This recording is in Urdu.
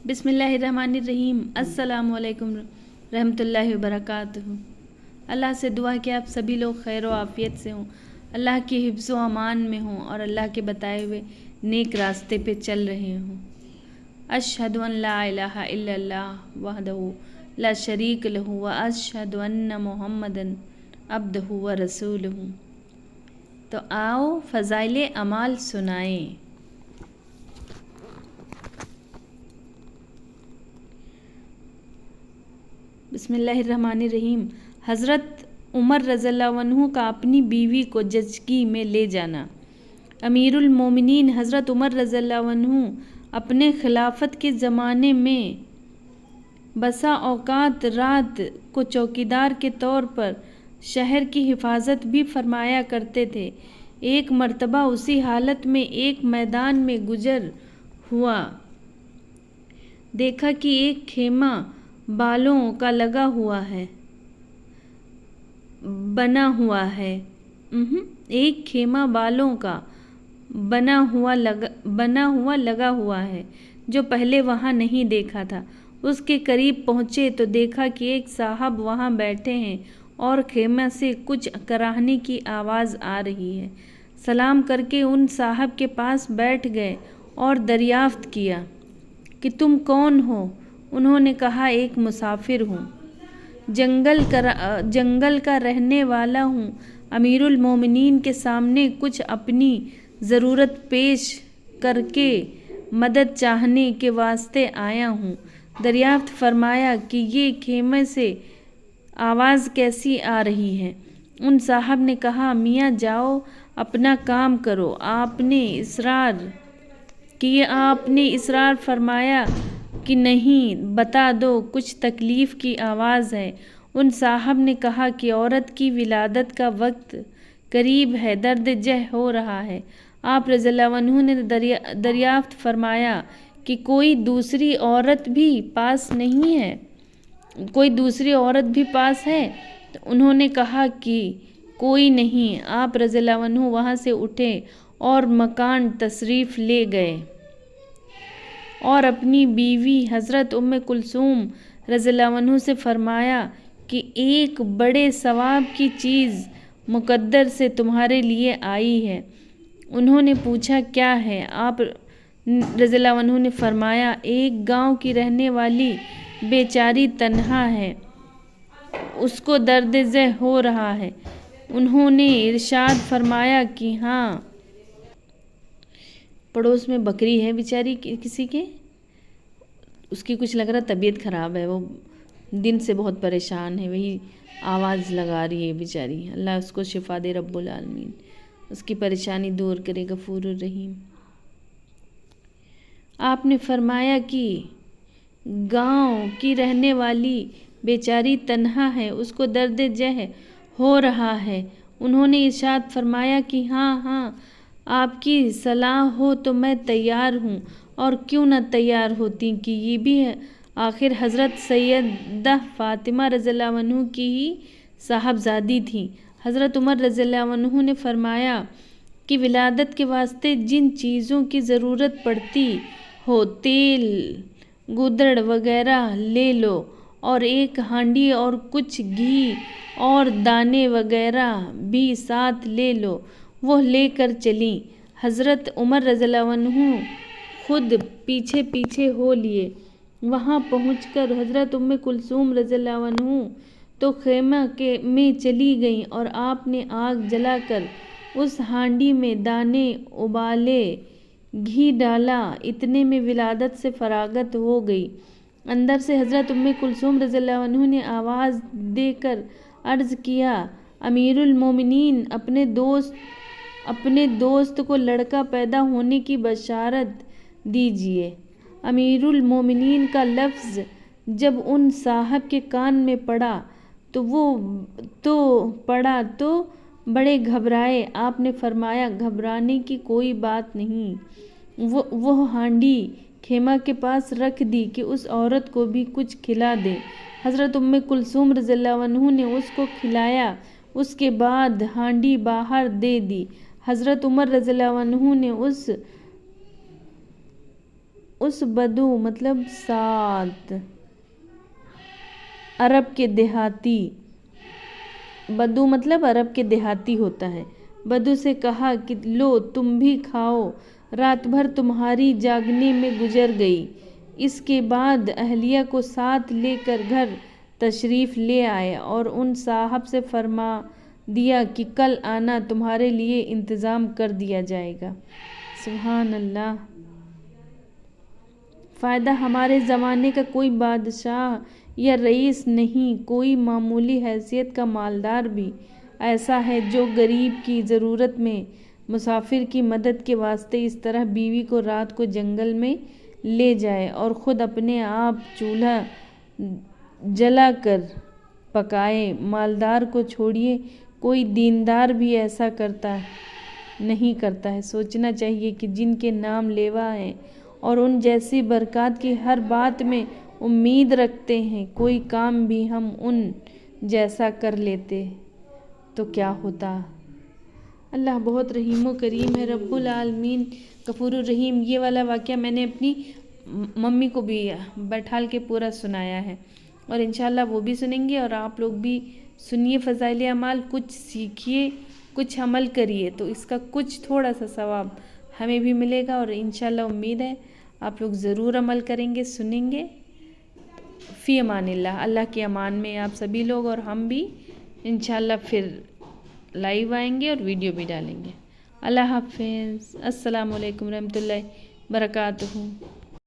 بسم اللہ الرحمن الرحیم۔ السلام علیکم رحمۃ اللہ وبرکاتہ۔ اللہ سے دعا کہ آپ سبھی لوگ خیر و عافیت سے ہوں، اللہ کی حفظ و امان میں ہوں اور اللہ کے بتائے ہوئے نیک راستے پہ چل رہے ہوں۔ اشہد ان لا الہ الا اللہ وحدہ لا شریک لہ واشہد ان محمدًا عبدہ ورسولہ۔ تو آؤ فضائل اعمال سنائیں۔ بسم اللہ الرحمن الرحیم۔ حضرت عمر رضی اللہ عنہ کا اپنی بیوی کو زچگی میں لے جانا۔ امیر المومنین حضرت عمر رضی اللہ عنہ اپنے خلافت کے زمانے میں بسا اوقات رات کو چوکیدار کے طور پر شہر کی حفاظت بھی فرمایا کرتے تھے۔ ایک مرتبہ اسی حالت میں ایک میدان میں گزر ہوا دیکھا کہ ایک خیمہ بالوں کا لگا ہوا ہے بنا ہوا ہے ایک خیمہ بالوں کا بنا ہوا لگا ہوا ہے جو پہلے وہاں نہیں دیکھا تھا۔ اس کے قریب پہنچے تو دیکھا کہ ایک صاحب وہاں بیٹھے ہیں اور خیمہ سے کچھ کراہنے کی آواز آ رہی ہے۔ سلام کر کے ان صاحب کے پاس بیٹھ گئے اور دریافت کیا کہ تم کون ہو؟ انہوں نے کہا ایک مسافر ہوں، جنگل کا رہنے والا ہوں، امیر المومنین کے سامنے کچھ اپنی ضرورت پیش کر کے مدد چاہنے کے واسطے آیا ہوں۔ دریافت فرمایا کہ یہ خیمے سے آواز کیسی آ رہی ہے؟ ان صاحب نے کہا میاں جاؤ اپنا کام کرو۔ آپ نے اصرار فرمایا کہ نہیں، بتا دو کچھ تکلیف کی آواز ہے۔ ان صاحب نے کہا کہ عورت کی ولادت کا وقت قریب ہے، درد جہ ہو رہا ہے۔ آپ رضی اللہ عنہ نے دریافت فرمایا کہ کوئی دوسری عورت بھی پاس نہیں ہے؟ تو انہوں نے کہا کہ کوئی نہیں۔ آپ رضی اللہ عنہ وہاں سے اٹھے اور مکان تشریف لے گئے اور اپنی بیوی حضرت ام کلثوم رضی اللہ عنہ سے فرمایا کہ ایک بڑے ثواب کی چیز مقدر سے تمہارے لیے آئی ہے۔ انہوں نے پوچھا کیا ہے؟ آپ رضی اللہ عنہ نے فرمایا ایک گاؤں کی رہنے والی بیچاری تنہا ہے، اس کو درد ذہ ہو رہا ہے۔ انہوں نے ارشاد فرمایا کہ ہاں، پڑوس میں بکری ہے بیچاری کسی کے، اس کی کچھ لگ رہا طبیعت خراب ہے، وہ دن سے بہت پریشان ہے، وہی آواز لگا رہی ہے بیچاری۔ اللہ اس کو شفا دے رب العالمین، اس کی پریشانی دور کرے غفور الرحیم۔ آپ نے فرمایا کہ گاؤں کی رہنے والی بیچاری تنہا ہے، اس کو درد جہ ہو رہا ہے۔ انہوں نے ارشاد فرمایا کہ ہاں، آپ کی صلاح ہو تو میں تیار ہوں، اور کیوں نہ تیار ہوتی کہ یہ بھی ہے، آخر حضرت سیدہ فاطمہ رضی اللہ عنہ کی ہی صاحبزادی تھیں۔ حضرت عمر رضی اللہ عنہ نے فرمایا کہ ولادت کے واسطے جن چیزوں کی ضرورت پڑتی ہو، تیل، گودڑ وغیرہ لے لو، اور ایک ہانڈی اور کچھ گھی اور دانے وغیرہ بھی ساتھ لے لو۔ وہ لے کر چلیں۔ حضرت عمر رضی اللہ عنہ خود پیچھے ہو لیے۔ وہاں پہنچ کر حضرت ام کلثوم رضی اللہ عنہ تو خیمہ میں چلی گئیں اور آپ نے آگ جلا کر اس ہانڈی میں دانے ابالے، گھی ڈالا، اتنے میں ولادت سے فراغت ہو گئی۔ اندر سے حضرت ام کلثوم رضی اللہ عنہ نے آواز دے کر عرض کیا امیر المومنین، اپنے دوست کو لڑکا پیدا ہونے کی بشارت دیجیے۔ امیر المومنین کا لفظ جب ان صاحب کے کان میں پڑا تو بڑے گھبرائے۔ آپ نے فرمایا گھبرانے کی کوئی بات نہیں، وہ ہانڈی خیمہ کے پاس رکھ دی کہ اس عورت کو بھی کچھ کھلا دے۔ حضرت ام کلثوم رضی اللہ عنہ نے اس کو کھلایا، اس کے بعد ہانڈی باہر دے دی۔ حضرت عمر رضی اللہ عنہ نے اس اس بدو مطلب 7 عرب کے دیہاتی، بدو مطلب عرب کے دیہاتی ہوتا ہے، بدو سے کہا کہ لو تم بھی کھاؤ، رات بھر تمہاری جاگنے میں گزر گئی۔ اس کے بعد اہلیہ کو ساتھ لے کر گھر تشریف لے آئے اور ان صاحب سے فرما دیا کہ کل آنا، تمہارے لیے انتظام کر دیا جائے گا۔ سبحان اللہ۔ فائدہ: ہمارے زمانے کا کوئی بادشاہ یا رئیس نہیں، کوئی معمولی حیثیت کا مالدار بھی ایسا ہے جو غریب کی ضرورت میں مسافر کی مدد کے واسطے اس طرح بیوی کو رات کو جنگل میں لے جائے اور خود اپنے آپ چولہا جلا کر پکائے۔ مالدار کو چھوڑیے، کوئی دیندار بھی ایسا نہیں کرتا ہے۔ سوچنا چاہیے کہ جن کے نام لیوا ہیں اور ان جیسی برکات کی ہر بات میں امید رکھتے ہیں، کوئی کام بھی ہم ان جیسا کر لیتے تو کیا ہوتا۔ اللہ بہت رحیم و کریم ہے، رب العالمین غفور الرحیم۔ یہ والا واقعہ میں نے اپنی ممی کو بھی بیٹھال کے پورا سنایا ہے، اور انشاءاللہ وہ بھی سنیں گے، اور آپ لوگ بھی سنیے فضائل اعمال، کچھ سیکھیے، کچھ عمل کریے، تو اس کا کچھ تھوڑا سا ثواب ہمیں بھی ملے گا، اور انشاءاللہ امید ہے آپ لوگ ضرور عمل کریں گے، سنیں گے۔ فی امان اللہ، اللہ کے امان میں آپ سبھی لوگ، اور ہم بھی انشاءاللہ پھر لائیو آئیں گے اور ویڈیو بھی ڈالیں گے۔ اللہ حافظ، السلام علیکم ورحمۃ اللہ وبرکاتہ۔